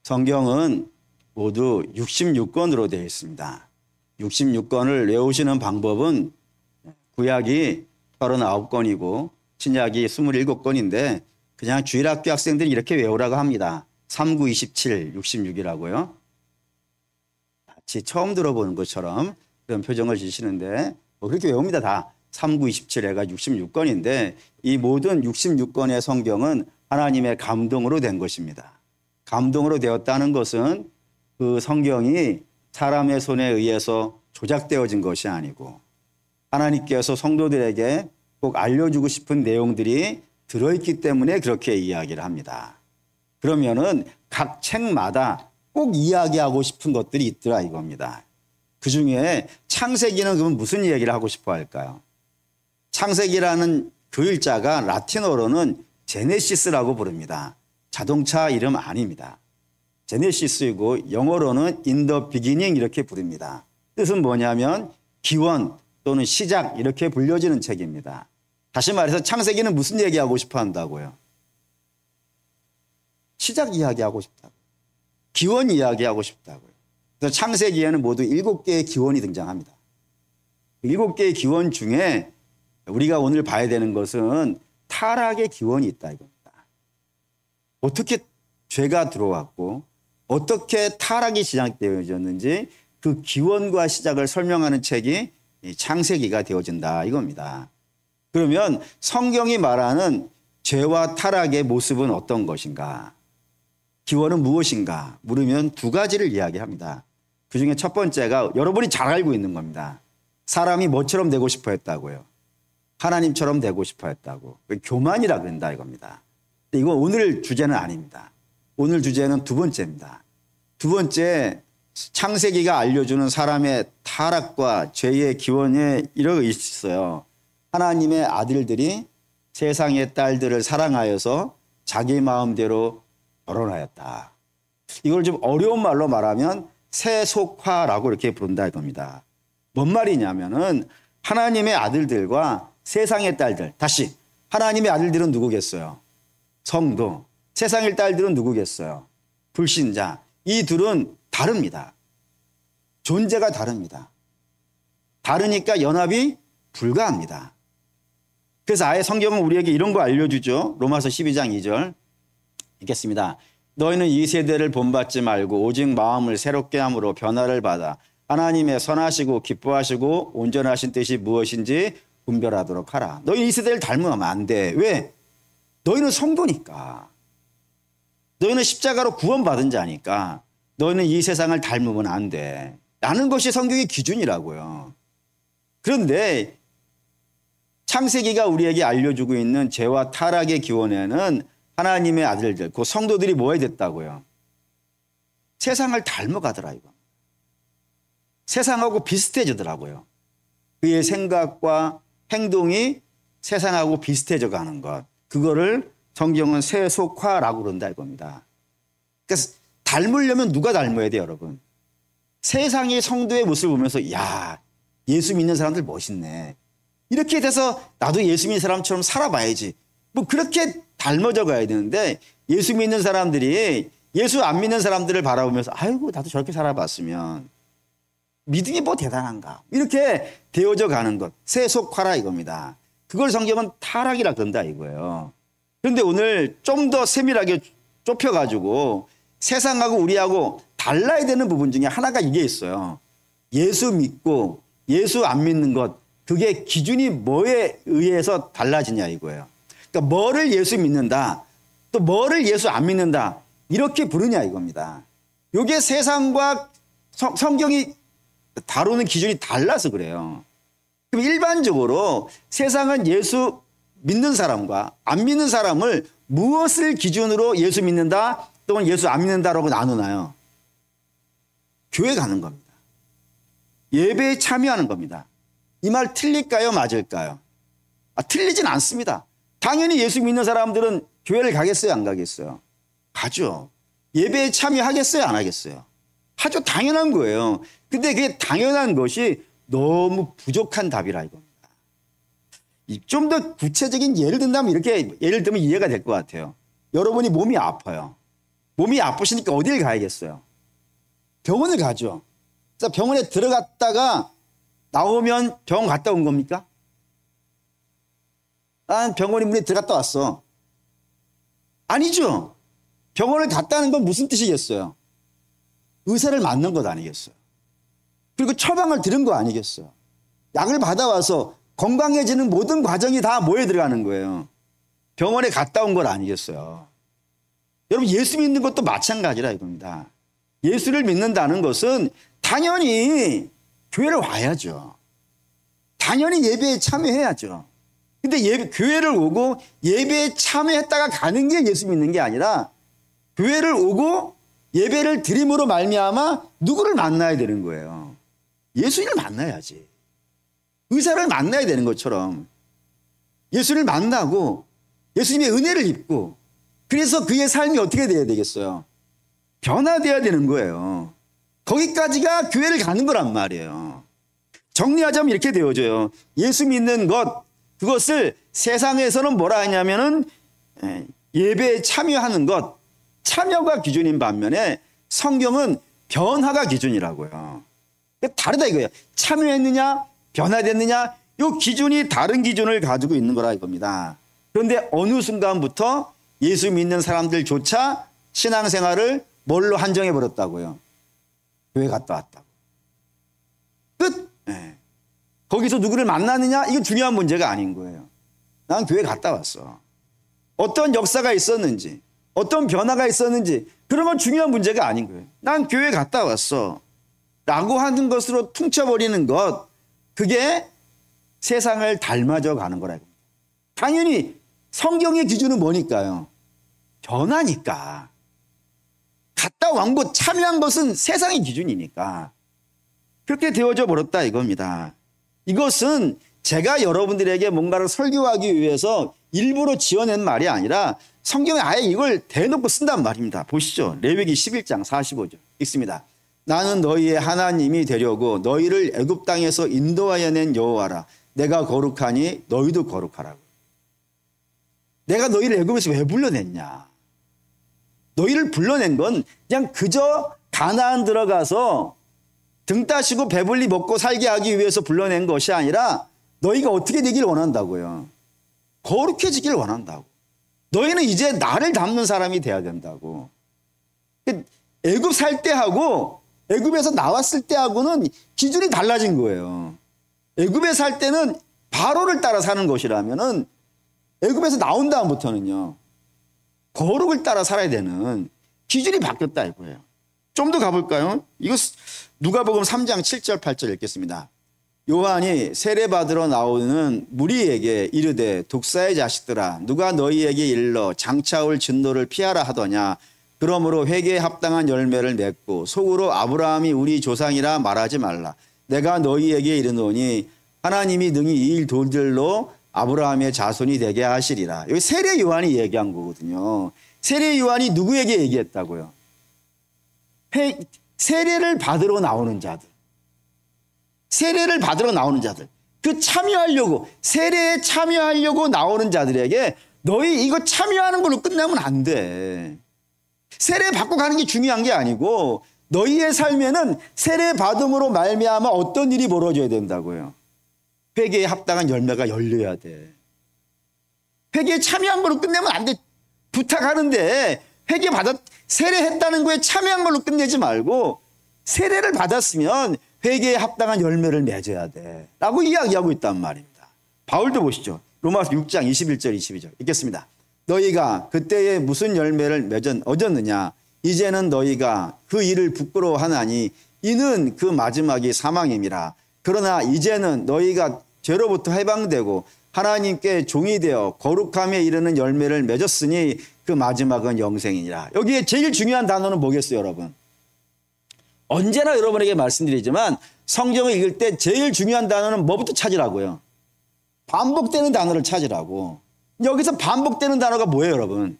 성경은 모두 66권으로 되어 있습니다. 66권을 외우시는 방법은 구약이 39권이고 신약이 27권인데 그냥 주일학교 학생들이 이렇게 외우라고 합니다. 3, 9, 27, 66이라고요. 마치 처음 들어보는 것처럼 그런 표정을 지시는데 그렇게 외웁니다. 다 3, 9, 27 해가 66권인데 이 모든 66권의 성경은 하나님의 감동으로 된 것입니다. 감동으로 되었다는 것은 그 성경이 사람의 손에 의해서 조작되어진 것이 아니고 하나님께서 성도들에게 꼭 알려주고 싶은 내용들이 들어있기 때문에 그렇게 이야기를 합니다. 그러면은 각 책마다 꼭 이야기하고 싶은 것들이 있더라 이겁니다. 그 중에 창세기는 그럼 무슨 얘기를 하고 싶어 할까요? 창세기라는 글자가 라틴어로는 제네시스라고 부릅니다. 자동차 이름 아닙니다. 제네시스이고 영어로는 in the beginning 이렇게 부릅니다. 뜻은 뭐냐면 기원 또는 시작 이렇게 불려지는 책입니다. 다시 말해서 창세기는 무슨 얘기하고 싶어 한다고요? 시작 이야기하고 싶다고요. 기원 이야기하고 싶다고요. 그래서 창세기에는 모두 7개의 기원이 등장합니다. 7개의 기원 중에 우리가 오늘 봐야 되는 것은 타락의 기원이 있다 이겁니다. 어떻게 죄가 들어왔고 어떻게 타락이 시작되어졌는지 그 기원과 시작을 설명하는 책이 창세기가 되어진다 이겁니다. 그러면 성경이 말하는 죄와 타락의 모습은 어떤 것인가? 기원은 무엇인가? 물으면 두 가지를 이야기합니다. 그중에 첫 번째가 여러분이 잘 알고 있는 겁니다. 사람이 뭐처럼 되고 싶어 했다고요? 하나님처럼 되고 싶어 했다고. 교만이라 그런다 이겁니다. 이건 오늘 주제는 아닙니다. 오늘 주제는 두 번째입니다. 두 번째, 창세기가 알려주는 사람의 타락과 죄의 기원에 이러고 있어요. 하나님의 아들들이 세상의 딸들을 사랑하여서 자기 마음대로 결혼하였다. 이걸 좀 어려운 말로 말하면 세속화라고 이렇게 부른다 이겁니다. 뭔 말이냐면은 하나님의 아들들과 세상의 딸들, 다시 하나님의 아들들은 누구겠어요? 성도. 세상의 딸들은 누구겠어요? 불신자. 이 둘은 다릅니다. 존재가 다릅니다. 다르니까 연합이 불가합니다. 그래서 아예 성경은 우리에게 이런 거 알려주죠. 로마서 12장 2절 읽겠습니다. 너희는 이 세대를 본받지 말고 오직 마음을 새롭게 함으로 변화를 받아 하나님의 선하시고 기뻐하시고 온전하신 뜻이 무엇인지 분별하도록 하라. 너희는 이 세대를 닮으면 안 돼. 왜? 너희는 성도니까. 너희는 십자가로 구원받은 자니까 너희는 이 세상을 닮으면 안 돼. 라는 것이 성경의 기준이라고요. 그런데 창세기가 우리에게 알려주고 있는 죄와 타락의 기원에는 하나님의 아들들, 그 성도들이 뭐 해야 됐다고요? 세상을 닮아가더라 이거. 세상하고 비슷해지더라고요. 그의 생각과 행동이 세상하고 비슷해져 가는 것. 그거를 성경은 세속화라고 그런다 이겁니다. 그래서 닮으려면 누가 닮아야 돼요, 여러분? 세상의 성도의 모습을 보면서 야, 예수 믿는 사람들 멋있네. 이렇게 돼서 나도 예수 믿는 사람처럼 살아봐야지. 뭐 그렇게 닮아져 가야 되는데 예수 믿는 사람들이 예수 안 믿는 사람들을 바라보면서 아이고 나도 저렇게 살아봤으면 믿음이 뭐 대단한가. 이렇게 되어져 가는 것. 세속화라 이겁니다. 그걸 성경은 타락이라 그런다 이거예요. 그런데 오늘 좀 더 세밀하게 좁혀가지고 세상하고 우리하고 달라야 되는 부분 중에 하나가 이게 있어요. 예수 믿고 예수 안 믿는 것. 그게 기준이 뭐에 의해서 달라지냐 이거예요. 그러니까 뭐를 예수 믿는다. 또 뭐를 예수 안 믿는다. 이렇게 부르냐 이겁니다. 이게 세상과 성경이 다루는 기준이 달라서 그래요. 그럼 일반적으로 세상은 예수 믿는 사람과 안 믿는 사람을 무엇을 기준으로 예수 믿는다 또는 예수 안 믿는다라고 나누나요? 교회 가는 겁니다. 예배에 참여하는 겁니다. 이 말 틀릴까요? 맞을까요? 틀리진 않습니다. 당연히 예수 믿는 사람들은 교회를 가겠어요? 안 가겠어요? 가죠. 예배에 참여하겠어요? 안 하겠어요? 하죠. 당연한 거예요. 근데 그게 당연한 것이 너무 부족한 답이라 이겁니다. 좀 더 구체적인 예를 든다면 이렇게 예를 들면 이해가 될 것 같아요. 여러분이 몸이 아파요. 몸이 아프시니까 어딜 가야겠어요? 병원을 가죠. 그래서 병원에 들어갔다가 나오면 병원 갔다 온 겁니까? 난 병원에 문에 들어갔다 왔어. 아니죠. 병원을 갔다는 건 무슨 뜻이겠어요? 의사를 만난 것 아니겠어요? 그리고 처방을 들은 거 아니겠어요? 약을 받아와서 건강해지는 모든 과정이 다 뭐에 들어가는 거예요? 병원에 갔다 온 건 아니겠어요? 여러분, 예수 믿는 것도 마찬가지라 이겁니다. 예수를 믿는다는 것은 당연히 교회를 와야죠. 당연히 예배에 참여해야죠. 근데 교회를 오고 예배에 참여했다가 가는 게 예수 믿는 게 아니라 교회를 오고 예배를 드림으로 말미암아 누구를 만나야 되는 거예요. 예수님을 만나야지. 의사를 만나야 되는 것처럼 예수를 만나고 예수님의 은혜를 입고 그래서 그의 삶이 어떻게 돼야 되겠어요? 변화돼야 되는 거예요. 거기까지가 교회를 가는 거란 말이에요. 정리하자면 이렇게 되어져요. 예수 믿는 것, 그것을 세상에서는 뭐라 하냐면은 예배에 참여하는 것, 참여가 기준인 반면에 성경은 변화가 기준이라고요. 다르다 이거예요. 참여했느냐, 변화됐느냐, 이 기준이 다른 기준을 가지고 있는 거라 이겁니다. 그런데 어느 순간부터 예수 믿는 사람들조차 신앙생활을 뭘로 한정해 버렸다고요? 교회 갔다 왔다고. 끝. 네. 거기서 누구를 만나느냐? 이건 중요한 문제가 아닌 거예요. 난 교회 갔다 왔어. 어떤 역사가 있었는지, 어떤 변화가 있었는지 그런 건 중요한 문제가 아닌 거예요. 난 교회 갔다 왔어. 라고 하는 것으로 퉁쳐버리는 것, 그게 세상을 닮아져 가는 거라고. 당연히 성경의 기준은 뭐니까요? 변화니까. 갔다 온 것, 참여한 것은 세상의 기준이니까. 그렇게 되어져 버렸다 이겁니다. 이것은 제가 여러분들에게 뭔가를 설교하기 위해서 일부러 지어낸 말이 아니라 성경에 아예 이걸 대놓고 쓴단 말입니다. 보시죠. 레위기 11장 45절 읽습니다. 나는 너희의 하나님이 되려고 너희를 애굽 땅에서 인도하여 낸 여호와라. 내가 거룩하니 너희도 거룩하라고. 내가 너희를 애굽에서 왜 불러냈냐? 너희를 불러낸 건 그냥 그저 가나안 들어가서 등 따시고 배불리 먹고 살게 하기 위해서 불러낸 것이 아니라 너희가 어떻게 되길 원한다고요? 거룩해지길 원한다고. 너희는 이제 나를 닮는 사람이 돼야 된다고. 애굽 살 때하고 애굽에서 나왔을 때하고는 기준이 달라진 거예요. 애굽에 살 때는 바로를 따라 사는 것이라면은 애굽에서 나온 다음부터는요, 거룩을 따라 살아야 되는 기준이 바뀌었다 이거예요. 좀 더 가볼까요? 이거 누가복음 3장 7절 8절 읽겠습니다. 요한이 세례받으러 나오는 무리에게 이르되 독사의 자식들아 누가 너희에게 일러 장차올 진노를 피하라 하더냐. 그러므로 회개에 합당한 열매를 맺고 속으로 아브라함이 우리 조상이라 말하지 말라. 내가 너희에게 이르노니 하나님이 능히 이 일 돌들로 아브라함의 자손이 되게 하시리라. 여기 세례 요한이 얘기한 거거든요. 세례 요한이 누구에게 얘기했다고요? 세례를 받으러 나오는 자들. 세례를 받으러 나오는 자들. 그 참여하려고, 세례에 참여하려고 나오는 자들에게 너희 이거 참여하는 걸로 끝나면 안 돼. 세례 받고 가는 게 중요한 게 아니고 너희의 삶에는 세례 받음으로 말미암아 어떤 일이 벌어져야 된다고요? 회개에 합당한 열매가 열려야 돼. 회개에 참여한 걸로 끝내면 안 돼. 부탁하는데 세례했다는 거에 참여한 걸로 끝내지 말고 세례를 받았으면 회개에 합당한 열매를 맺어야 돼 라고 이야기하고 있단 말입니다. 바울도 보시죠. 로마서 6장 21절 22절 읽겠습니다. 너희가 그때에 무슨 열매를 얻었느냐. 이제는 너희가 그 일을 부끄러워하나니 이는 그 마지막이 사망임이라. 그러나 이제는 너희가 죄로부터 해방되고 하나님께 종이 되어 거룩함에 이르는 열매를 맺었으니 그 마지막은 영생이니라. 여기에 제일 중요한 단어는 뭐겠어요, 여러분? 언제나 여러분에게 말씀드리지만 성경을 읽을 때 제일 중요한 단어는 뭐부터 찾으라고요? 반복되는 단어를 찾으라고. 여기서 반복되는 단어가 뭐예요, 여러분?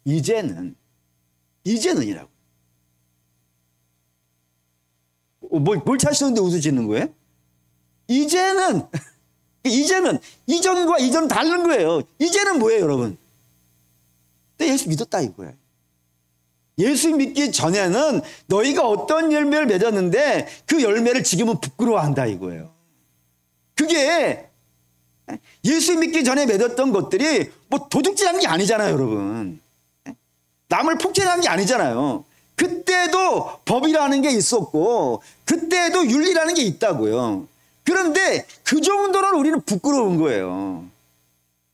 이제는이라고. 뭘 찾으시는데 웃으시는 거예요? 이제는 이전과 이전은 다른 거예요. 이제는 뭐예요, 여러분? 내 예수 믿었다 이거예요. 예수 믿기 전에는 너희가 어떤 열매를 맺었는데 그 열매를 지금은 부끄러워한다 이거예요. 그게 예수 믿기 전에 맺었던 것들이 뭐 도둑질한 게 아니잖아요, 여러분. 남을 폭행한 게 아니잖아요. 그때도 법이라는 게 있었고 그때도 윤리라는 게 있다고요. 그런데 그 정도는 우리는 부끄러운 거예요.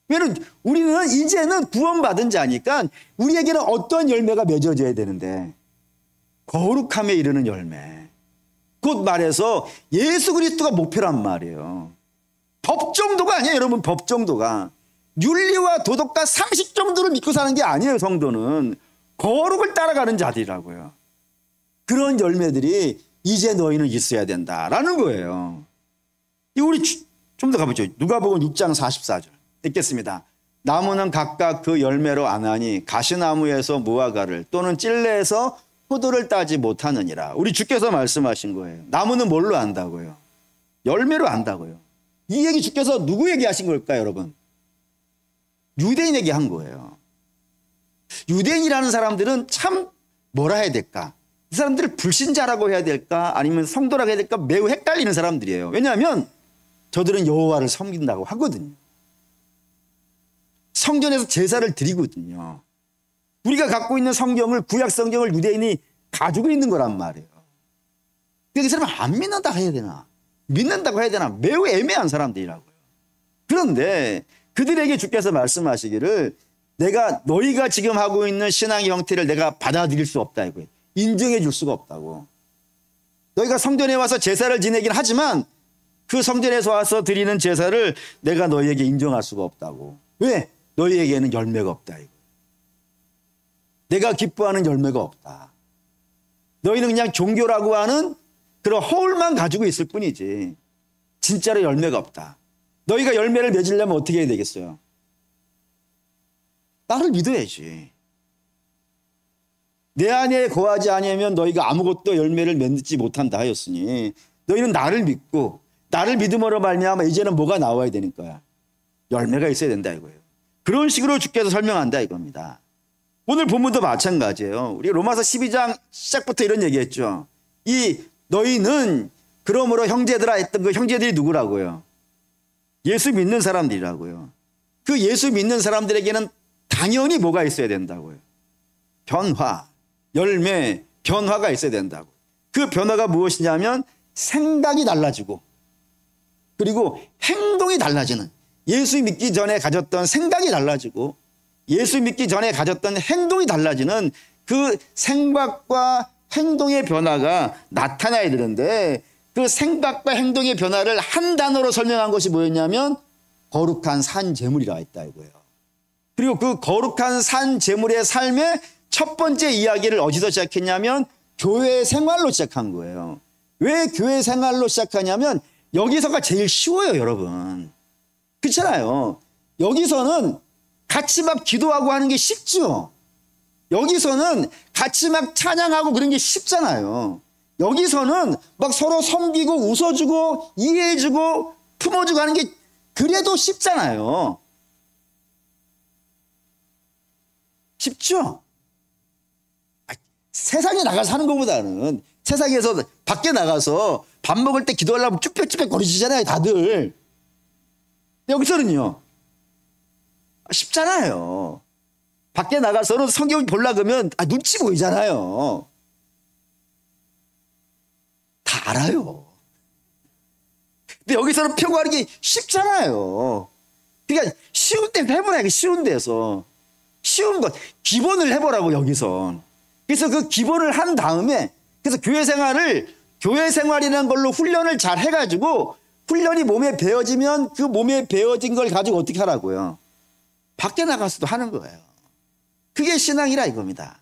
왜냐면 우리는 이제는 구원받은 자니까 우리에게는 어떤 열매가 맺어져야 되는데 거룩함에 이르는 열매. 곧 말해서 예수 그리스도가 목표란 말이에요. 법 정도가 아니에요, 여러분. 법 정도가. 윤리와 도덕과 상식 정도를 믿고 사는 게 아니에요, 성도는. 거룩을 따라가는 자들이라고요. 그런 열매들이 이제 너희는 있어야 된다라는 거예요. 우리 좀 더 가보죠. 누가복음 6장 44절 읽겠습니다. 나무는 각각 그 열매로 아나니 가시나무에서 무화과를 또는 찔레에서 포도를 따지 못하느니라. 우리 주께서 말씀하신 거예요. 나무는 뭘로 안다고요? 열매로 안다고요. 이 얘기 주께서 누구에게 하신 걸까요, 여러분? 유대인에게 한 거예요. 유대인이라는 사람들은 참 뭐라 해야 될까? 이 사람들을 불신자라고 해야 될까? 아니면 성도라고 해야 될까? 매우 헷갈리는 사람들이에요. 왜냐하면 저들은 여호와를 섬긴다고 하거든요. 성전에서 제사를 드리거든요. 우리가 갖고 있는 성경을, 구약 성경을 유대인이 가지고 있는 거란 말이에요. 그 사람은 안 믿는다 해야 되나? 믿는다고 해야 되나? 매우 애매한 사람들이라고요. 그런데 그들에게 주께서 말씀하시기를 너희가 지금 하고 있는 신앙의 형태를 내가 받아들일 수 없다 이거예요. 인정해 줄 수가 없다고. 너희가 성전에 와서 제사를 지내긴 하지만 그 성전에서 와서 드리는 제사를 내가 너희에게 인정할 수가 없다고. 왜? 너희에게는 열매가 없다 이거. 내가 기뻐하는 열매가 없다. 너희는 그냥 종교라고 하는 그런 허울만 가지고 있을 뿐이지 진짜로 열매가 없다. 너희가 열매를 맺으려면 어떻게 해야 되겠어요? 나를 믿어야지. 내 안에 거하지 아니하면 너희가 아무것도 열매를 맺지 못한다 하였으니 너희는 나를 믿고 나를 믿음으로 말미암아 이제는 뭐가 나와야 되는 거야? 열매가 있어야 된다 이거예요. 그런 식으로 주께서 설명한다 이겁니다. 오늘 본문도 마찬가지예요. 우리 로마서 12장 시작부터 이런 얘기했죠. 너희는 그러므로 형제들아 했던 그 형제들이 누구라고요? 예수 믿는 사람들이라고요. 그 예수 믿는 사람들에게는 당연히 뭐가 있어야 된다고요? 변화, 열매, 변화가 있어야 된다고. 그 변화가 무엇이냐면 생각이 달라지고 그리고 행동이 달라지는, 예수 믿기 전에 가졌던 생각이 달라지고 예수 믿기 전에 가졌던 행동이 달라지는 그 생각과 행동의 변화가 나타나야 되는데 그 생각과 행동의 변화를 한 단어로 설명한 것이 뭐였냐면 거룩한 산 제물이라 했다 이거예요. 그리고 그 거룩한 산 제물의 삶의 첫 번째 이야기를 어디서 시작했냐면 교회 생활로 시작한 거예요. 왜 교회 생활로 시작하냐면 여기서가 제일 쉬워요, 여러분. 그렇잖아요. 여기서는 같이 막 기도하고 하는 게 쉽죠. 여기서는 같이 막 찬양하고 그런 게 쉽잖아요. 여기서는 막 서로 섬기고 웃어주고 이해해주고 품어주고 하는 게 그래도 쉽잖아요. 쉽죠? 세상에 나가서 하는 것보다는 세상에서 밖에 나가서 밥 먹을 때 기도하려면 쭈뼛쭈뼛 거리시잖아요, 다들. 여기서는요, 쉽잖아요. 밖에 나가서는 성경 보려고 하면 눈치 보이잖아요. 다 알아요. 근데 여기서는 표구하는 게 쉽잖아요. 그러니까 쉬운 데서 해보라고, 쉬운 데서. 쉬운 것, 기본을 해보라고, 여기서. 그래서 그 기본을 한 다음에, 그래서 교회 생활이라는 걸로 훈련을 잘 해가지고, 훈련이 몸에 배어지면 그 몸에 배어진 걸 가지고 어떻게 하라고요? 밖에 나가서도 하는 거예요. 그게 신앙이라 이겁니다.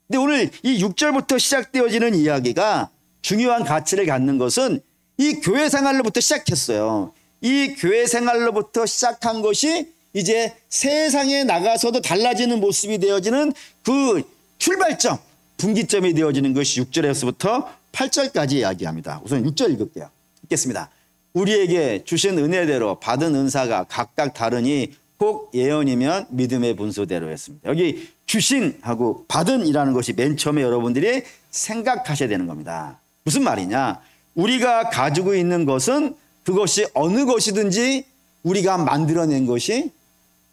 근데 오늘 이 6절부터 시작되어지는 이야기가 중요한 가치를 갖는 것은 이 교회 생활로부터 시작했어요. 이 교회 생활로부터 시작한 것이 이제 세상에 나가서도 달라지는 모습이 되어지는 그 출발점, 분기점이 되어지는 것이 6절에서부터 8절까지 이야기합니다. 우선 6절 읽을게요. 읽겠습니다. 우리에게 주신 은혜대로 받은 은사가 각각 다르니 혹 예언이면 믿음의 분수대로 했습니다. 여기 주신하고 받은이라는 것이 맨 처음에 여러분들이 생각하셔야 되는 겁니다. 무슨 말이냐? 우리가 가지고 있는 것은 그것이 어느 것이든지 우리가 만들어낸 것이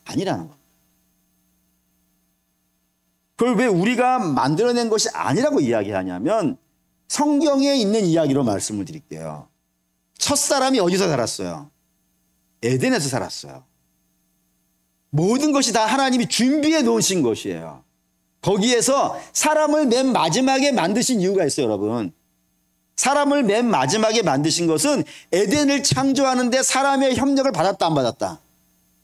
아니라는 겁니다. 그걸 왜 우리가 만들어낸 것이 아니라고 이야기하냐면 성경에 있는 이야기로 말씀을 드릴게요. 첫사람이 어디서 살았어요? 에덴에서 살았어요. 모든 것이 다 하나님이 준비해 놓으신 것이에요. 거기에서 사람을 맨 마지막에 만드신 이유가 있어요, 여러분. 사람을 맨 마지막에 만드신 것은 에덴을 창조하는데 사람의 협력을 받았다, 안 받았다?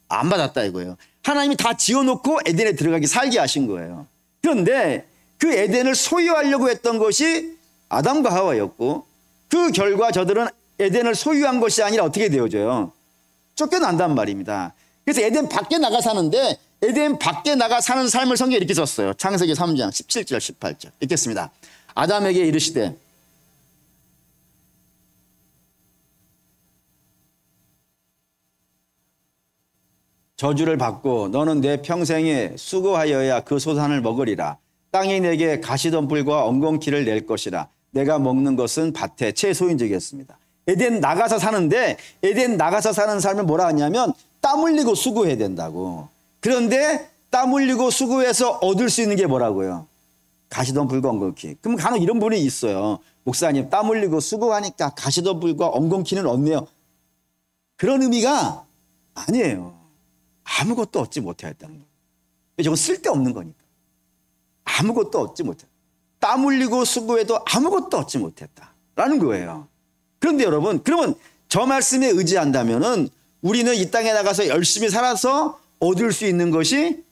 안 받았다 이거예요. 하나님이 다 지어놓고 에덴에 들어가게 살게 하신 거예요. 그런데 그 에덴을 소유하려고 했던 것이 아담과 하와였고 그 결과 저들은 에덴을 소유한 것이 아니라 어떻게 되어져요? 쫓겨난단 말입니다. 그래서 에덴 밖에 나가 사는데 에덴 밖에 나가 사는 삶을 성경에 이렇게 썼어요. 창세기 3장 17절 18절 읽겠습니다. 아담에게 이르시되 저주를 받고 너는 내 평생에 수고하여야 그 소산을 먹으리라. 땅이 내게 가시덤불과 엉겅퀴를 낼 것이라. 내가 먹는 것은 밭의 채소인적이었습니다. 에덴 나가서 사는데 에덴 나가서 사는 삶을 뭐라 하냐면 땀 흘리고 수고해야 된다고. 그런데 땀 흘리고 수고해서 얻을 수 있는 게 뭐라고요? 가시덤불과 엉겅퀴. 그럼 간혹 이런 분이 있어요. 목사님 땀 흘리고 수고하니까 가시덤불과 엉겅퀴는 얻네요. 그런 의미가 아니에요. 아무것도 얻지 못하였다는 거예요. 저건 쓸데없는 거니까. 아무것도 얻지 못했다. 땀 흘리고 수고해도 아무것도 얻지 못했다라는 거예요. 그런데 여러분, 그러면 저 말씀에 의지한다면은 우리는 이 땅에 나가서 열심히 살아서 얻을 수 있는 것이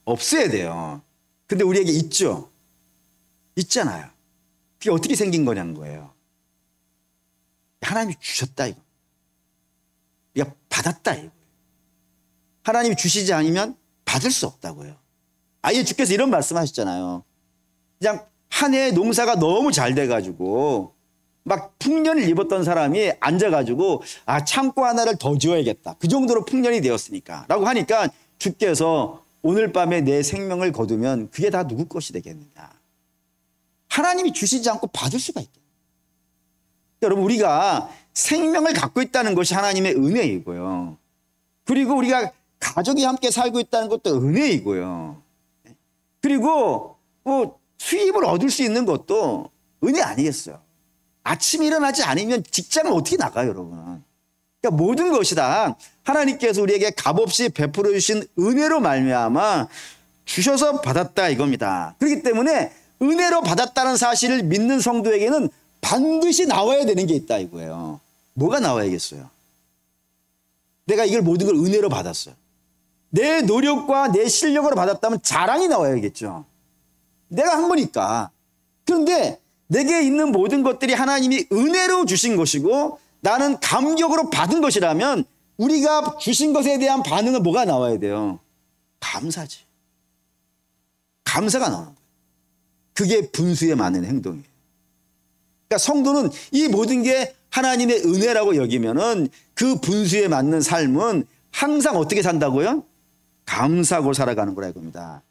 없어야 돼요. 근데 우리에게 있죠. 있잖아요. 그게 어떻게 생긴 거냐는 거예요. 하나님이 주셨다 이거. 우리가 받았다 이거. 하나님이 주시지 않으면 받을 수 없다고요. 아예 주께서 이런 말씀하셨잖아요. 그냥 한 해 농사가 너무 잘 돼가지고 막 풍년을 입었던 사람이 앉아가지고 아 창고 하나를 더 지어야겠다. 그 정도로 풍년이 되었으니까 라고 하니까 주께서 오늘 밤에 내 생명을 거두면 그게 다 누구 것이 되겠느냐. 하나님이 주시지 않고 받을 수가 있겠냐. 여러분 우리가 생명을 갖고 있다는 것이 하나님의 은혜이고요. 그리고 우리가 가족이 함께 살고 있다는 것도 은혜이고요. 그리고 수입을 얻을 수 있는 것도 은혜 아니겠어요. 아침에 일어나지 않으면 직장을 어떻게 나가요, 여러분. 그러니까 모든 것이 다 하나님께서 우리에게 값없이 베풀어 주신 은혜로 말미암아 주셔서 받았다 이겁니다. 그렇기 때문에 은혜로 받았다는 사실을 믿는 성도에게는 반드시 나와야 되는 게 있다 이거예요. 뭐가 나와야겠어요? 내가 이걸 모든 걸 은혜로 받았어요. 내 노력과 내 실력으로 받았다면 자랑이 나와야겠죠. 내가 한 거니까. 그런데 내게 있는 모든 것들이 하나님이 은혜로 주신 것이고 나는 감격으로 받은 것이라면 우리가 주신 것에 대한 반응은 뭐가 나와야 돼요? 감사지. 감사가 나오는 거예요. 그게 분수에 맞는 행동이에요. 그러니까 성도는 이 모든 게 하나님의 은혜라고 여기면은 그 분수에 맞는 삶은 항상 어떻게 산다고요? 감사하고 살아가는 거라 이겁니다.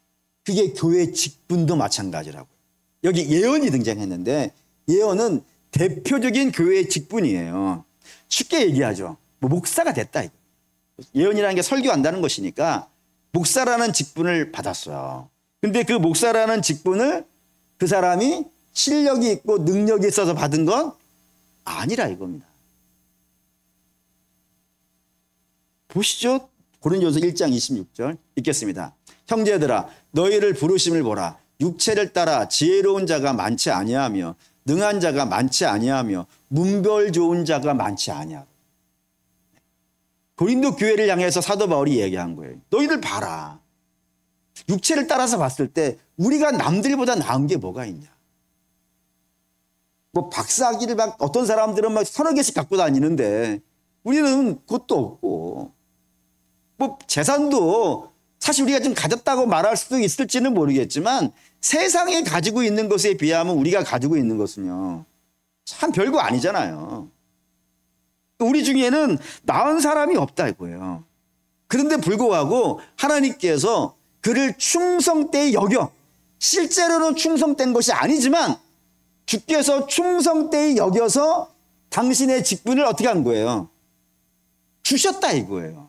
그게 교회 직분도 마찬가지라고요. 여기 예언이 등장했는데 예언은 대표적인 교회의 직분이에요. 쉽게 얘기하죠. 뭐 목사가 됐다. 예언이라는 게 설교한다는 것이니까 목사라는 직분을 받았어요. 근데 그 목사라는 직분을 그 사람이 실력이 있고 능력이 있어서 받은 건 아니라 이겁니다. 보시죠. 고린도전서 1장 26절 읽겠습니다. 형제들아 너희를 부르심을 보라. 육체를 따라 지혜로운 자가 많지 아니하며 능한 자가 많지 아니하며 문별 좋은 자가 많지 아니하고. 고린도 교회를 향해서 사도 바울이 얘기한 거예요. 너희들 봐라. 육체를 따라서 봤을 때 우리가 남들보다 나은 게 뭐가 있냐. 뭐 박사학위를 막 어떤 사람들은 막 30개씩 갖고 다니는데 우리는 그것도 없고 뭐 재산도 사실 우리가 좀 가졌다고 말할 수도 있을지는 모르겠지만 세상에 가지고 있는 것에 비하면 우리가 가지고 있는 것은요 참 별거 아니잖아요. 우리 중에는 나은 사람이 없다 이거예요. 그런데 불구하고 하나님께서 그를 충성되이 여겨, 실제로는 충성된 것이 아니지만 주께서 충성되이 여겨서 당신의 직분을 어떻게 한 거예요? 주셨다 이거예요.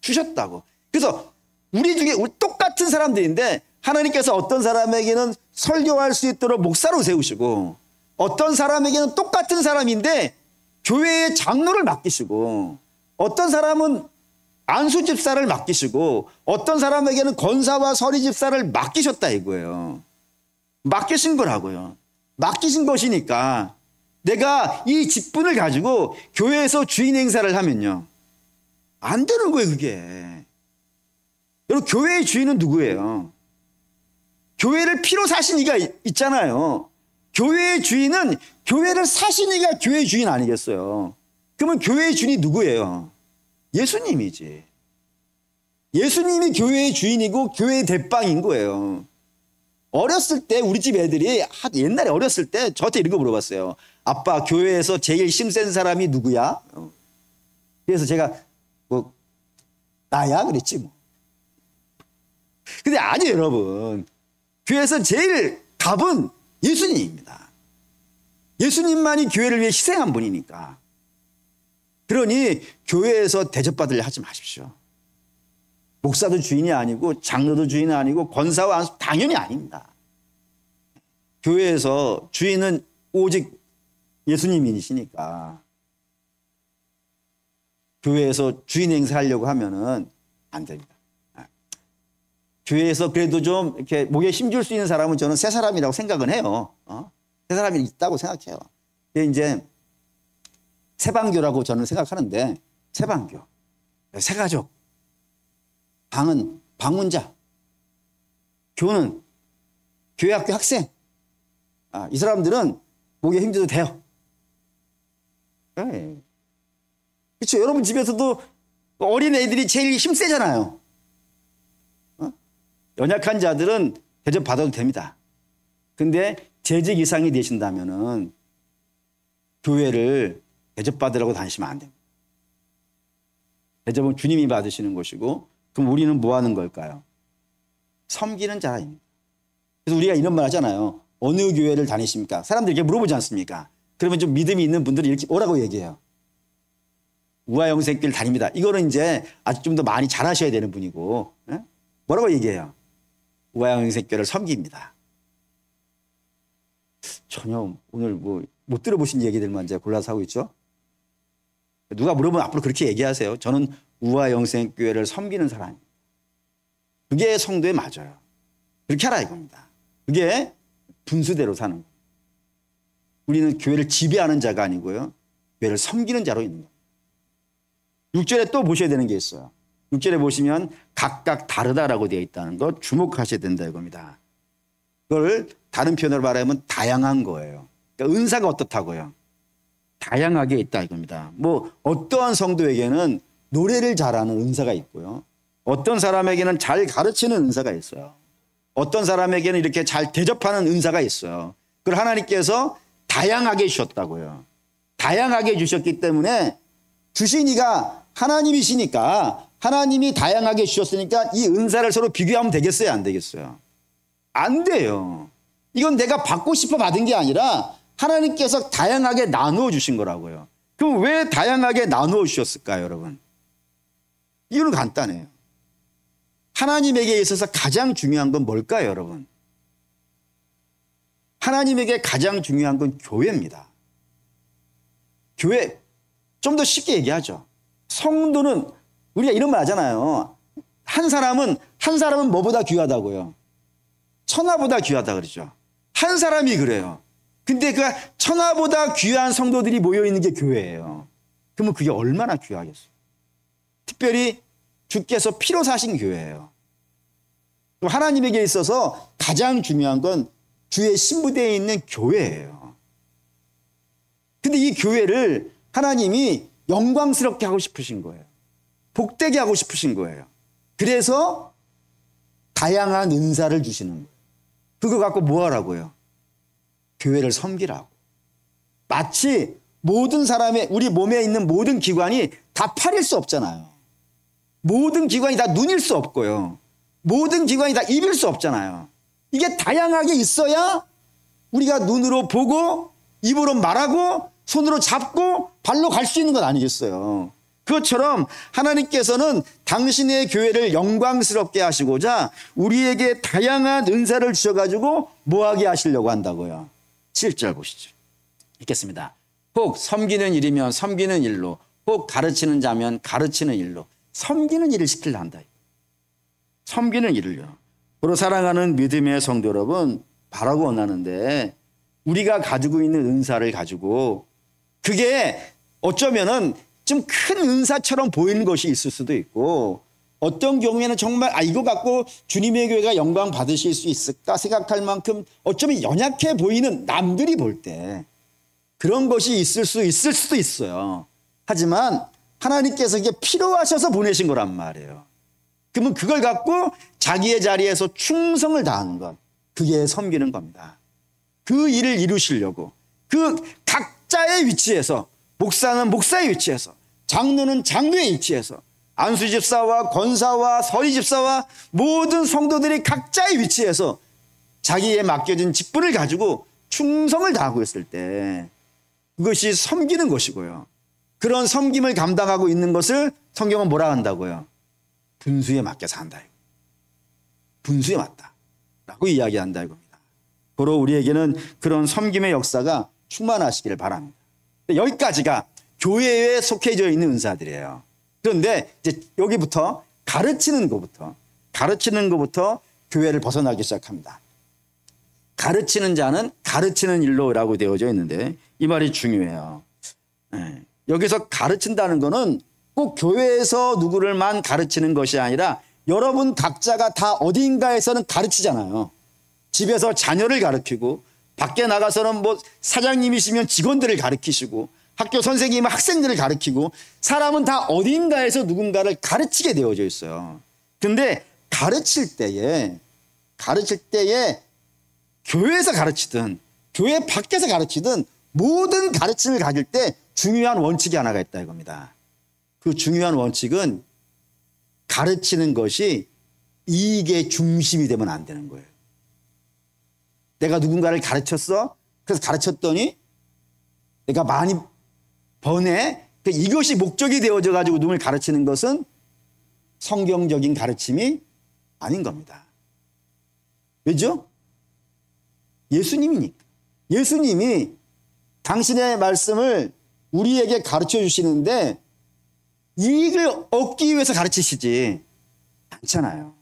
주셨다고. 그래서 우리 중에 똑같은 사람들인데 하나님께서 어떤 사람에게는 설교할 수 있도록 목사로 세우시고, 어떤 사람에게는 똑같은 사람인데 교회의 장로를 맡기시고, 어떤 사람은 안수 집사를 맡기시고, 어떤 사람에게는 권사와 서리 집사를 맡기셨다 이거예요. 맡기신 거라고요. 맡기신 것이니까 내가 이 직분을 가지고 교회에서 주인 행사를 하면요, 안 되는 거예요, 그게. 여러분, 교회의 주인은 누구예요? 교회를 피로 사신 이가 있잖아요. 교회의 주인은 교회를 사신 이가 교회의 주인 아니겠어요? 그러면 교회의 주인이 누구예요? 예수님이지. 예수님이 교회의 주인이고 교회의 대빵인 거예요. 어렸을 때 우리 집 애들이 옛날에 어렸을 때 저한테 이런 거 물어봤어요. 아빠, 교회에서 제일 힘센 사람이 누구야? 그래서 제가 뭐 나야 그랬지 뭐. 근데 아니에요, 여러분. 교회에서 제일 갑은 예수님입니다. 예수님만이 교회를 위해 희생한 분이니까. 그러니 교회에서 대접받으려 하지 마십시오. 목사도 주인이 아니고 장로도 주인이 아니고 권사와 안수 당연히 아닙니다. 교회에서 주인은 오직 예수님이시니까 교회에서 주인 행사하려고 하면은 안 됩니다. 교회에서 그래도 좀 이렇게 목에 힘줄 수 있는 사람은 저는 새 사람이라고 생각은 해요. 새 사람이 있다고 생각해요. 근데 이제 새방교라고 저는 생각하는데, 새방교, 새가족, 방은 방문자, 교는 교회학교 학생, 이 사람들은 목에 힘줘도 돼요. 네. 그렇죠. 여러분 집에서도 어린 애들이 제일 힘세잖아요. 연약한 자들은 대접 받아도 됩니다. 근데 재직 이상이 되신다면은 교회를 대접받으라고 다니시면 안 됩니다. 대접은 주님이 받으시는 것이고, 그럼 우리는 뭐 하는 걸까요? 섬기는 자입니다. 그래서 우리가 이런 말 하잖아요. 어느 교회를 다니십니까? 사람들이 이렇게 물어보지 않습니까? 그러면 좀 믿음이 있는 분들이 이렇게 오라고 얘기해요. 우화영생교를 다닙니다. 이거는 이제 아직 좀 더 많이 잘하셔야 되는 분이고, 뭐라고 얘기해요? 우화영생교를 섬깁니다. 전혀 오늘 뭐 못 들어보신 얘기들만 이제 골라서 하고 있죠. 누가 물어보면 앞으로 그렇게 얘기하세요. 저는 우화영생교회를 섬기는 사람입니다. 그게 성도에 맞아요. 그렇게 하라 이겁니다. 그게 분수대로 사는 거예요. 우리는 교회를 지배하는 자가 아니고요, 교회를 섬기는 자로 있는 거예요. 6절에 또 보셔야 되는 게 있어요. 6절에 보시면 각각 다르다라고 되어 있다는 거 주목하셔야 된다 이겁니다. 그걸 다른 표현으로 말하면 다양한 거예요. 그러니까 은사가 어떻다고요? 다양하게 있다 이겁니다. 뭐 어떠한 성도에게는 노래를 잘하는 은사가 있고요, 어떤 사람에게는 잘 가르치는 은사가 있어요, 어떤 사람에게는 이렇게 잘 대접하는 은사가 있어요. 그걸 하나님께서 다양하게 주셨다고요. 다양하게 주셨기 때문에 주신 이가 하나님이시니까, 하나님이 다양하게 주셨으니까 이 은사를 서로 비교하면 되겠어요, 안 되겠어요? 안 돼요. 이건 내가 받고 싶어 받은 게 아니라 하나님께서 다양하게 나누어 주신 거라고요. 그럼 왜 다양하게 나누어 주셨을까요, 여러분? 이유는 간단해요. 하나님에게 있어서 가장 중요한 건 뭘까요, 여러분? 하나님에게 가장 중요한 건 교회입니다. 교회, 좀 더 쉽게 얘기하죠. 성도는, 우리가 이런 말 하잖아요. 한 사람은 뭐보다 귀하다고요? 천하보다 귀하다 그러죠. 한 사람이 그래요. 근데 그 천하보다 귀한 성도들이 모여있는 게 교회예요. 그러면 그게 얼마나 귀하겠어요? 특별히 주께서 피로 사신 교회예요. 하나님에게 있어서 가장 중요한 건 주의 신부대에 있는 교회예요. 근데 이 교회를 하나님이 영광스럽게 하고 싶으신 거예요. 복되게 하고 싶으신 거예요. 그래서 다양한 은사를 주시는 거예요. 그거 갖고 뭐 하라고요? 교회를 섬기라고. 마치 모든 사람의, 우리 몸에 있는 모든 기관이 다 팔일 수 없잖아요. 모든 기관이 다 눈일 수 없고요. 모든 기관이 다 입일 수 없잖아요. 이게 다양하게 있어야 우리가 눈으로 보고 입으로 말하고 손으로 잡고 발로 갈 수 있는 것 아니겠어요. 그것처럼 하나님께서는 당신의 교회를 영광스럽게 하시고자 우리에게 다양한 은사를 주셔가지고 뭐하게 하시려고 한다고요. 7절 보시죠. 읽겠습니다. 혹 섬기는 일이면 섬기는 일로, 혹 가르치는 자면 가르치는 일로, 섬기는 일을 시키려 한다. 섬기는 일을요. 서로 사랑하는 믿음의 성도 여러분, 바라고 원하는데 우리가 가지고 있는 은사를 가지고 그게 어쩌면은 좀 큰 은사처럼 보이는 것이 있을 수도 있고, 어떤 경우에는 정말 이거 갖고 주님의 교회가 영광 받으실 수 있을까 생각할 만큼 어쩌면 연약해 보이는, 남들이 볼 때 그런 것이 있을 수도 있어요. 하지만 하나님께서 이게 필요하셔서 보내신 거란 말이에요. 그러면 그걸 갖고 자기의 자리에서 충성을 다하는 것, 그게 섬기는 겁니다. 그 일을 이루시려고 그 각자의 위치에서, 목사는 목사의 위치에서, 장로는 장로의 위치에서, 안수 집사와 권사와 서리 집사와 모든 성도들이 각자의 위치에서 자기에 맡겨진 직분을 가지고 충성을 다하고 있을 때 그것이 섬기는 것이고요. 그런 섬김을 감당하고 있는 것을 성경은 뭐라 한다고요? 분수에 맡겨서 한다. 분수에 맡다라고 이야기한다 이겁니다. 바로 우리에게는 그런 섬김의 역사가 충만하시기를 바랍니다. 여기까지가 교회에 속해져 있는 은사들이에요. 그런데 이제 여기부터 가르치는 것부터 교회를 벗어나기 시작합니다. 가르치는 자는 가르치는 일로라고 되어져 있는데 이 말이 중요해요. 여기서 가르친다는 거는 꼭 교회에서 누구를만 가르치는 것이 아니라 여러분 각자가 다 어딘가에서는 가르치잖아요. 집에서 자녀를 가르치고, 밖에 나가서는 뭐 사장님이시면 직원들을 가르치시고, 학교 선생님은 학생들을 가르치고, 사람은 다 어딘가에서 누군가를 가르치게 되어져 있어요. 근데 가르칠 때에 교회에서 가르치든 교회 밖에서 가르치든 모든 가르침을 가질 때 중요한 원칙이 하나가 있다 이겁니다. 그 중요한 원칙은 가르치는 것이 이익의 중심이 되면 안 되는 거예요. 내가 누군가를 가르쳤어. 그래서 가르쳤더니 내가 많이 버네. 이것이 목적이 되어져 가지고 누굴 가르치는 것은 성경적인 가르침이 아닌 겁니다. 왜죠? 예수님이니까. 예수님이 당신의 말씀을 우리에게 가르쳐 주시는데 이익을 얻기 위해서 가르치시지 않잖아요.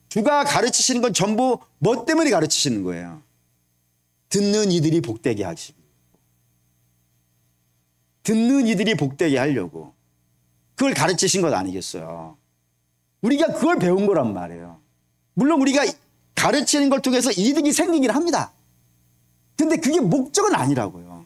주가 가르치시는 건 전부 뭐 때문에 가르치시는 거예요? 듣는 이들이 복되게 하시고, 듣는 이들이 복되게 하려고 그걸 가르치신 것 아니겠어요? 우리가 그걸 배운 거란 말이에요. 물론 우리가 가르치는 걸 통해서 이득이 생기긴 합니다. 근데 그게 목적은 아니라고요.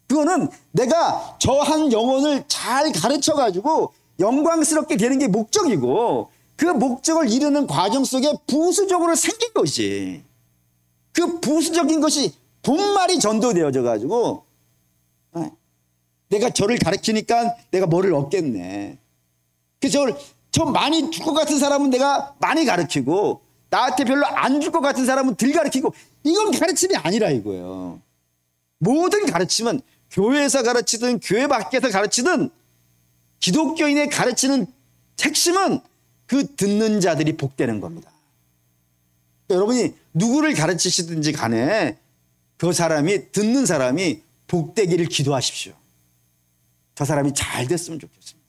그거는 내가 저 한 영혼을 잘 가르쳐가지고 영광스럽게 되는 게 목적이고, 그 목적을 이루는 과정 속에 부수적으로 생긴 것이, 그 부수적인 것이 본말이 전도되어져 가지고 내가 저를 가르치니까 내가 뭐를 얻겠네. 그래서 저 많이 줄 것 같은 사람은 내가 많이 가르치고, 나한테 별로 안 줄 것 같은 사람은 덜 가르치고, 이건 가르침이 아니라 이거예요. 모든 가르침은 교회에서 가르치든 교회 밖에서 가르치든 기독교인의 가르치는 핵심은 그 듣는 자들이 복되는 겁니다. 여러분이 누구를 가르치시든지 간에 그 사람이, 듣는 사람이 복되기를 기도하십시오. 저 사람이 잘 됐으면 좋겠습니다.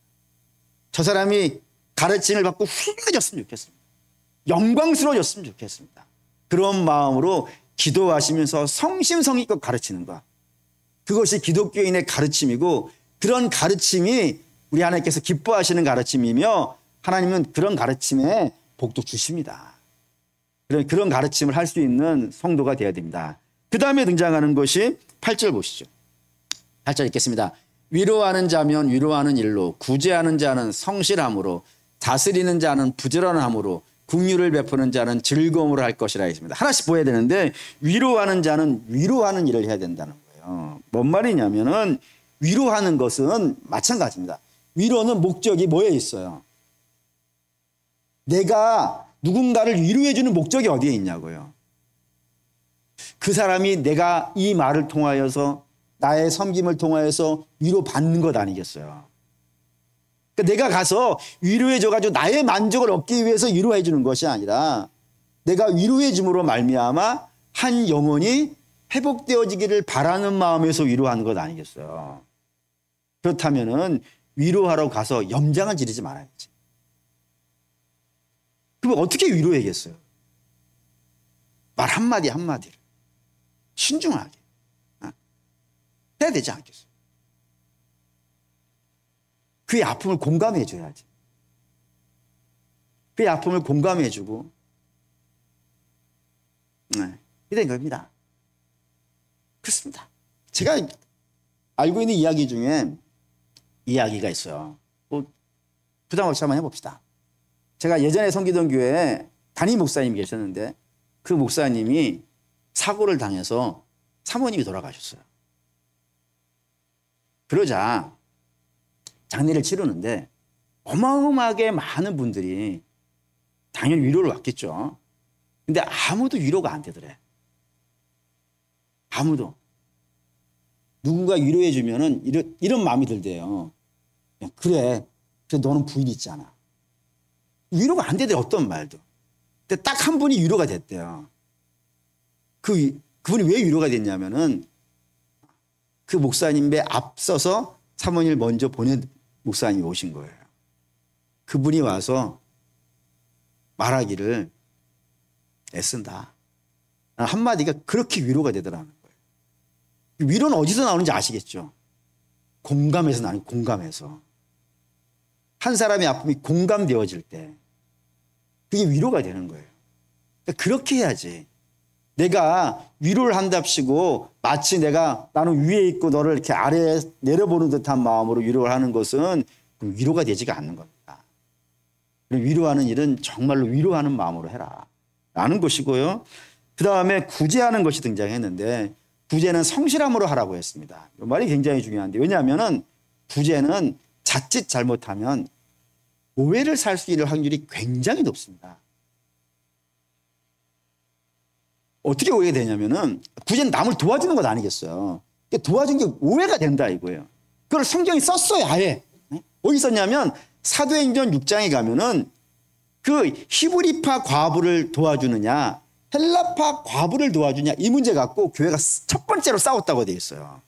저 사람이 가르침을 받고 훌륭해졌으면 좋겠습니다. 영광스러워졌으면 좋겠습니다. 그런 마음으로 기도하시면서 성심성의껏 가르치는 것, 그것이 기독교인의 가르침이고, 그런 가르침이 우리 하나님께서 기뻐하시는 가르침이며, 하나님은 그런 가르침에 복도 주십니다. 그런 가르침을 할 수 있는 성도가 되어야 됩니다. 그 다음에 등장하는 것이 8절 보시죠. 8절 읽겠습니다. 위로하는 자면 위로하는 일로, 구제하는 자는 성실함으로, 다스리는 자는 부지런함으로, 긍휼을 베푸는 자는 즐거움으로 할 것이라 했습니다. 하나씩 보여야 되는데, 위로하는 자는 위로하는 일을 해야 된다는 거예요. 뭔 말이냐면은, 위로하는 것은 마찬가지입니다. 위로는 목적이 뭐에 있어요? 내가 누군가를 위로해 주는 목적이 어디에 있냐고요. 그 사람이 내가 이 말을 통하여서 나의 섬김을 통하여서 위로받는 것 아니겠어요. 그러니까 내가 가서 위로해 줘가지고 나의 만족을 얻기 위해서 위로해 주는 것이 아니라 내가 위로해 줌으로 말미암아 한 영혼이 회복되어지기를 바라는 마음에서 위로하는 것 아니겠어요. 그렇다면은 위로하러 가서 염장을 지르지 말아야지. 그럼 어떻게 위로해야겠어요? 말 한마디 한마디를 신중하게 해야 되지 않겠어요? 그의 아픔을 공감해 줘야지. 그의 아픔을 공감해 주고 이런 겁니다. 그렇습니다. 제가 알고 있는 이야기 중에 이야기가 있어요. 부담 없이 한번 해봅시다. 제가 예전에 섬기던 교회에 담임 목사님이 계셨는데 그 목사님이 사고를 당해서 사모님이 돌아가셨어요. 그러자 장례를 치르는데 어마어마하게 많은 분들이 당연히 위로를 왔겠죠. 근데 아무도 위로가 안 되더래. 아무도. 누군가 위로해 주면은 이런 마음이 들대요. 그래 너는 부인 있잖아. 위로가 안 되더래, 어떤 말도. 근데 딱 한 분이 위로가 됐대요. 그분이 왜 위로가 됐냐면은 그 목사님에 앞서서 사모님을 먼저 보낸 목사님이 오신 거예요. 그분이 와서 말하기를 애쓴다. 한마디가 그렇게 위로가 되더라는 거예요. 위로는 어디서 나오는지 아시겠죠? 공감에서 나는 공감에서. 한 사람의 아픔이 공감되어질 때 그게 위로가 되는 거예요. 그러니까 그렇게 해야지. 내가 위로를 한답시고 마치 나는 위에 있고 너를 이렇게 아래에 내려보는 듯한 마음으로 위로를 하는 것은 위로가 되지가 않는 겁니다. 위로하는 일은 정말로 위로하는 마음으로 해라 라는 것이고요. 그 다음에 구제하는 것이 등장했는데 구제는 성실함으로 하라고 했습니다. 이 말이 굉장히 중요한데 왜냐하면 구제는 자칫 잘못하면 오해를 살 수 있는 확률이 굉장히 높습니다. 어떻게 오해가 되냐면은 구제는 남을 도와주는 것 아니겠어요. 도와준 게 오해가 된다 이거예요. 그걸 성경이 썼어요, 아예. 어디 썼냐면 사도행전 6장에 가면은 그 히브리파 과부를 도와주느냐 헬라파 과부를 도와주냐 이 문제 갖고 교회가 첫 번째로 싸웠다고 되어 있어요.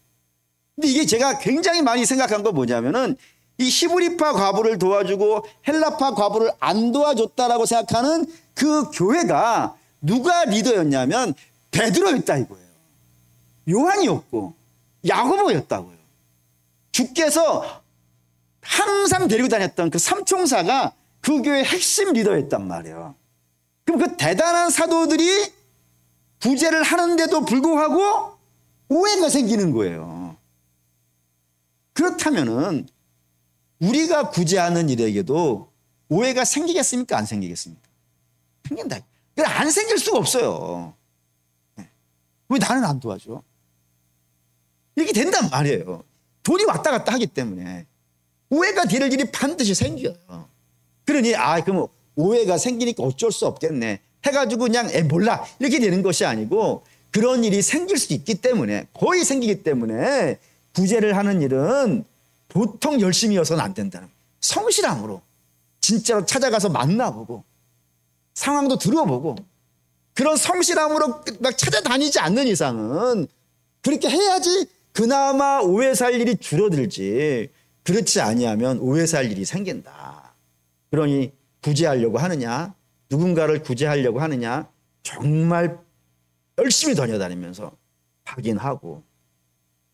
근데 이게 제가 굉장히 많이 생각한 건 뭐냐면은 이 히브리파 과부를 도와주고 헬라파 과부를 안 도와줬다라고 생각하는 그 교회가 누가 리더였냐면 베드로였다 이거예요. 요한이었고 야고보였다고요. 주께서 항상 데리고 다녔던 그 삼총사가 그 교회의 핵심 리더였단 말이에요. 그럼 그 대단한 사도들이 구제를 하는데도 불구하고 오해가 생기는 거예요. 그렇다면은 우리가 구제하는 일에게도 오해가 생기겠습니까? 안 생기겠습니까? 생긴다. 안 생길 수가 없어요. 왜 나는 안 도와줘? 이렇게 된단 말이에요. 돈이 왔다 갔다 하기 때문에 오해가 될 일이 반드시 생겨요. 그러니 그럼 오해가 생기니까 어쩔 수 없겠네 해가지고 그냥 몰라 이렇게 되는 것이 아니고 그런 일이 생길 수 있기 때문에 거의 생기기 때문에 구제를 하는 일은 보통 열심히여서는 안 된다는 거예요. 성실함으로 진짜로 찾아가서 만나보고 상황도 들어보고 그런 성실함으로 막 찾아다니지 않는 이상은 그렇게 해야지 그나마 오해 살 일이 줄어들지 그렇지 아니하면 오해 살 일이 생긴다. 그러니 구제하려고 하느냐 누군가를 구제하려고 하느냐 정말 열심히 다녀다니면서 확인하고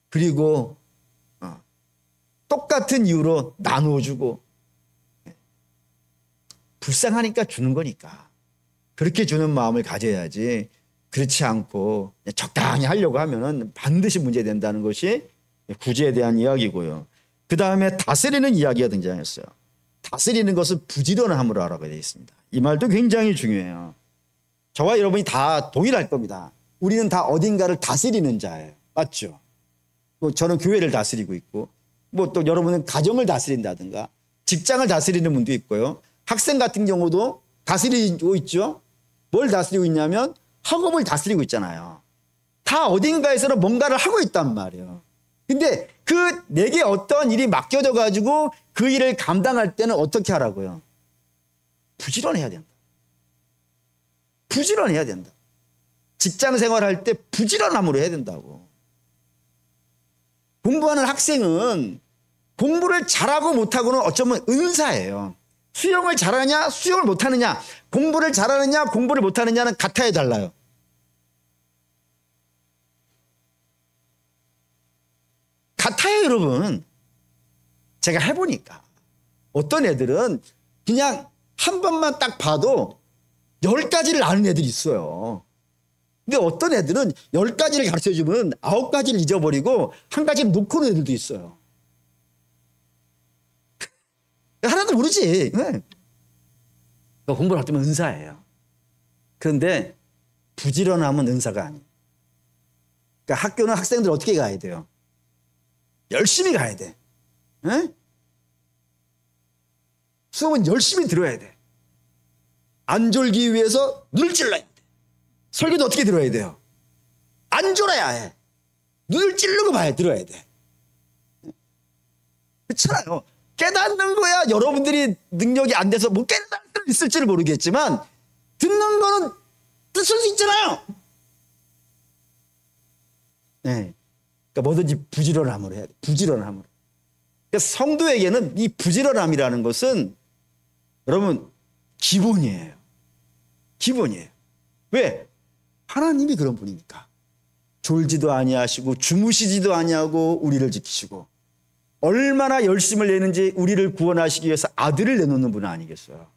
그리고 똑같은 이유로 나누어주고 불쌍하니까 주는 거니까 그렇게 주는 마음을 가져야지 그렇지 않고 적당히 하려고 하면 반드시 문제된다는 것이 구제에 대한 이야기고요. 그 다음에 다스리는 이야기가 등장했어요. 다스리는 것을 부지런함으로 하라고 되어 있습니다. 이 말도 굉장히 중요해요. 저와 여러분이 다 동일할 겁니다. 우리는 다 어딘가를 다스리는 자예요. 맞죠? 저는 교회를 다스리고 있고 또 여러분은 가정을 다스린다든가 직장을 다스리는 분도 있고요. 학생 같은 경우도 다스리고 있죠. 뭘 다스리고 있냐면 학업을 다스리고 있잖아요. 다 어딘가에서는 뭔가를 하고 있단 말이에요. 근데 그 내게 어떤 일이 맡겨져 가지고 그 일을 감당할 때는 어떻게 하라고요? 부지런해야 된다. 부지런해야 된다. 직장 생활할 때 부지런함으로 해야 된다고. 공부하는 학생은 공부를 잘하고 못하고는 어쩌면 은사예요. 수영을 잘하느냐 수영을 못하느냐, 공부를 잘하느냐 공부를 못하느냐는 같아야 달라요. 같아요 여러분. 제가 해보니까 어떤 애들은 그냥 한 번만 딱 봐도 10가지를 아는 애들이 있어요. 근데 어떤 애들은 10가지를 가르쳐주면 9가지를 잊어버리고 한 가지를 놓고 오는 애들도 있어요. 하나도 모르지. 네. 공부를 할 때면 은사예요. 그런데 부지런함은 은사가 아니에요. 그러니까 학교는 학생들 어떻게 가야 돼요? 열심히 가야 돼. 네? 수업은 열심히 들어야 돼. 안 졸기 위해서 눈을 찔러야 돼. 설교도 어떻게 들어야 돼요? 안 졸아야 해. 눈을 찌르고 봐야 들어야 돼. 그렇잖아요. 깨닫는 거야 여러분들이 능력이 안 돼서 뭐 깨달을 수 있을지를 모르겠지만 듣는 거는 뜻을 수 있잖아요. 네. 그러니까 뭐든지 부지런함으로 해야 돼. 부지런함으로. 그러니까 성도에게는 이 부지런함이라는 것은 여러분 기본이에요. 기본이에요. 왜? 하나님이 그런 분이니까. 졸지도 아니하시고 주무시지도 아니하고 우리를 지키시고 얼마나 열심을 내는지 우리를 구원하시기 위해서 아들을 내놓는 분은 아니겠어요.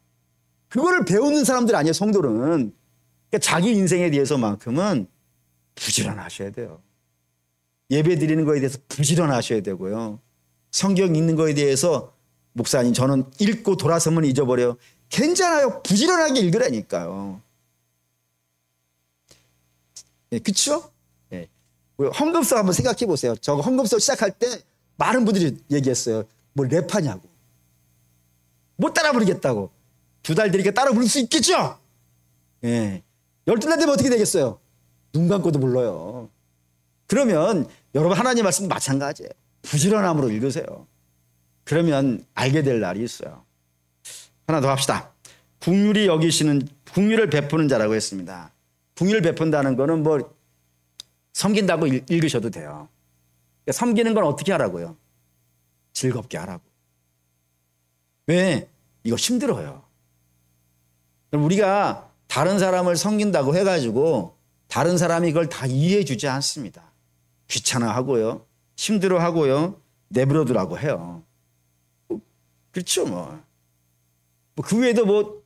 그거를 배우는 사람들 아니에요. 성도는. 그러니까 자기 인생에 대해서만큼은 부지런하셔야 돼요. 예배 드리는 거에 대해서 부지런하셔야 되고요. 성경 읽는 거에 대해서 목사님 저는 읽고 돌아서면 잊어버려요. 괜찮아요. 부지런하게 읽으라니까요. 네, 그렇죠? 네. 헌금서 한번 생각해 보세요. 저 헌금서 시작할 때 많은 분들이 얘기했어요. 뭘 랩하냐고. 못 따라 부르겠다고. 2달 되니까 따라 부를 수 있겠죠? 예. 12달 되면 어떻게 되겠어요? 눈 감고도 불러요. 그러면 여러분 하나님 말씀도 마찬가지예요. 부지런함으로 읽으세요. 그러면 알게 될 날이 있어요. 하나 더 합시다. 국률을 베푸는 자라고 했습니다. 국률을 베푼다는 거는 뭐 섬긴다고 읽으셔도 돼요. 섬기는 건 어떻게 하라고요? 즐겁게 하라고. 왜? 이거 힘들어요. 우리가 다른 사람을 섬긴다고 해가지고 다른 사람이 그걸 다 이해해 주지 않습니다. 귀찮아하고요. 힘들어하고요. 내버려두라고 해요. 그렇죠 뭐. 그 외에도 뭐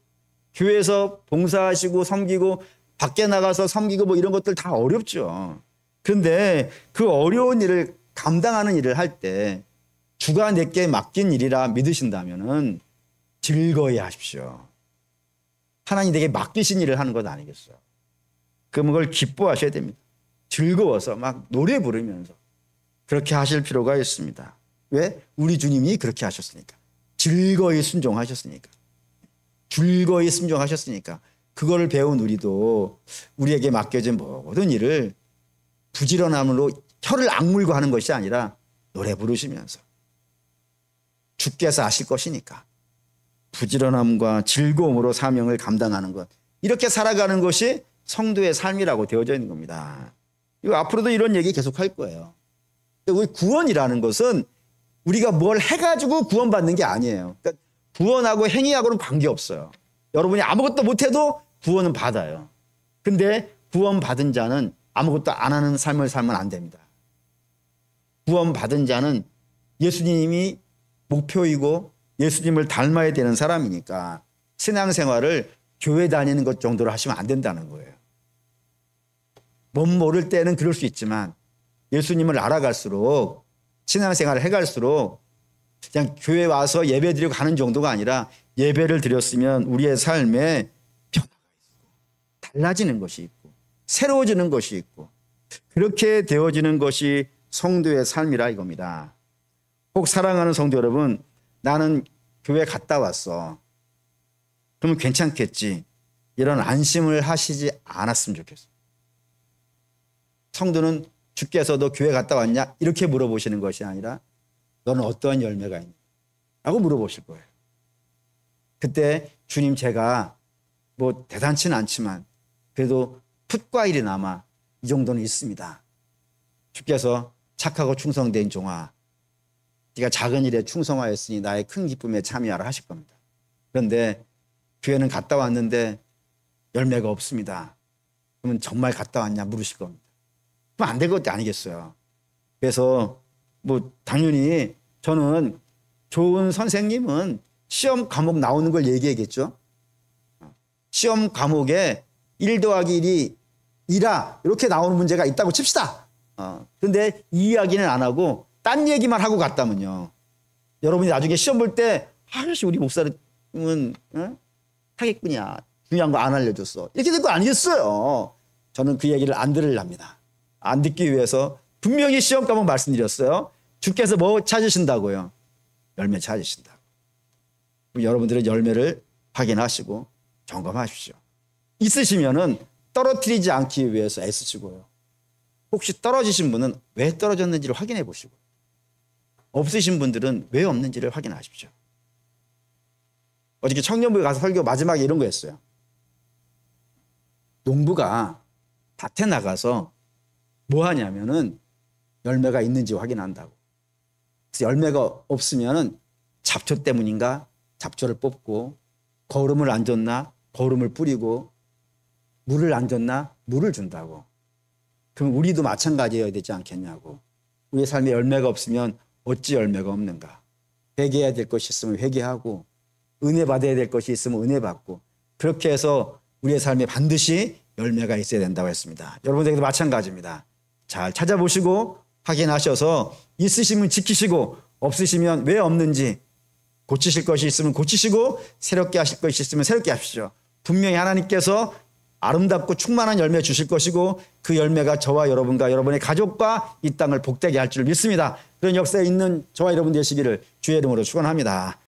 교회에서 봉사하시고 섬기고 밖에 나가서 섬기고 뭐 이런 것들 다 어렵죠. 그런데 그 어려운 일을 감당하는 일을 할 때 주가 내게 맡긴 일이라 믿으신다면은 즐거이 하십시오. 하나님 내게 맡기신 일을 하는 것 아니겠어요? 그럼 그걸 기뻐하셔야 됩니다. 즐거워서 막 노래 부르면서 그렇게 하실 필요가 있습니다. 왜? 우리 주님이 그렇게 하셨으니까. 즐거이 순종하셨으니까. 즐거이 순종하셨으니까. 그거를 배운 우리도 우리에게 맡겨진 모든 일을 부지런함으로 혀를 악물고 하는 것이 아니라 노래 부르시면서 주께서 하실 것이니까 부지런함과 즐거움으로 사명을 감당하는 것, 이렇게 살아가는 것이 성도의 삶이라고 되어져 있는 겁니다. 이거 앞으로도 이런 얘기 계속 할 거예요. 우리 구원이라는 것은 우리가 뭘 해가지고 구원받는 게 아니에요. 그러니까 구원하고 행위하고는 관계없어요. 여러분이 아무것도 못해도 구원은 받아요. 근데 구원받은 자는 아무것도 안 하는 삶을 살면 안 됩니다. 구원받은 자는 예수님이 목표이고 예수님을 닮아야 되는 사람이니까 신앙생활을 교회 다니는 것 정도로 하시면 안 된다는 거예요. 뭔 모를 때는 그럴 수 있지만 예수님을 알아갈수록 신앙생활을 해갈수록 그냥 교회 와서 예배 드리고 가는 정도가 아니라 예배를 드렸으면 우리의 삶에 변화가 있고 달라지는 것이 있고 새로워지는 것이 있고 그렇게 되어지는 것이 성도의 삶이라 이겁니다. 혹 사랑하는 성도 여러분, 나는 교회 갔다 왔어. 그러면 괜찮겠지. 이런 안심을 하시지 않았으면 좋겠어요. 성도는 주께서 너 교회 갔다 왔냐? 이렇게 물어보시는 것이 아니라 너는 어떠한 열매가 있냐? 라고 물어보실 거예요. 그때 주님 제가 뭐 대단치는 않지만 그래도 풋과일이나마 이 정도는 있습니다. 주께서 착하고 충성된 종아, 네가 작은 일에 충성하였으니 나의 큰 기쁨에 참여하라 하실 겁니다. 그런데 교회는 갔다 왔는데 열매가 없습니다. 그러면 정말 갔다 왔냐 물으실 겁니다. 그럼 안 될 것도 아니겠어요. 그래서 뭐 당연히 저는 좋은 선생님은 시험 과목 나오는 걸 얘기하겠죠. 시험 과목에 1 더하기 1이 2라 이렇게 나오는 문제가 있다고 칩시다. 그런데 이 이야기는 안 하고 딴 얘기만 하고 갔다면요. 여러분이 나중에 시험 볼 때 아저씨 우리 목사님은 사기꾼이야. 중요한 거 안 알려줬어. 이렇게 될 거 아니겠어요. 저는 그 얘기를 안 들으랍니다. 안 듣기 위해서 분명히 시험 과목 말씀드렸어요. 주께서 뭐 찾으신다고요? 열매 찾으신다고. 그럼 여러분들은 열매를 확인하시고 점검하십시오. 있으시면은 떨어뜨리지 않기 위해서 애쓰시고요. 혹시 떨어지신 분은 왜 떨어졌는지를 확인해 보시고 없으신 분들은 왜 없는지를 확인하십시오. 어저께 청년부에 가서 설교 마지막에 이런 거 했어요. 농부가 밭에 나가서 뭐 하냐면은 열매가 있는지 확인한다고. 그래서 열매가 없으면은 잡초 때문인가 잡초를 뽑고 거름을 안 줬나 거름을 뿌리고 물을 안 줬나 물을 준다고. 그럼 우리도 마찬가지여야 되지 않겠냐고. 우리의 삶에 열매가 없으면 어찌 열매가 없는가. 회개해야 될 것이 있으면 회개하고 은혜 받아야 될 것이 있으면 은혜 받고 그렇게 해서 우리의 삶에 반드시 열매가 있어야 된다고 했습니다. 여러분들에게도 마찬가지입니다. 잘 찾아보시고 확인하셔서 있으시면 지키시고 없으시면 왜 없는지 고치실 것이 있으면 고치시고 새롭게 하실 것이 있으면 새롭게 하십시오. 분명히 하나님께서 아름답고 충만한 열매 주실 것이고 그 열매가 저와 여러분과 여러분의 가족과 이 땅을 복되게 할 줄 믿습니다. 그런 역사에 있는 저와 여러분 되시기를 주의 이름으로 축원합니다.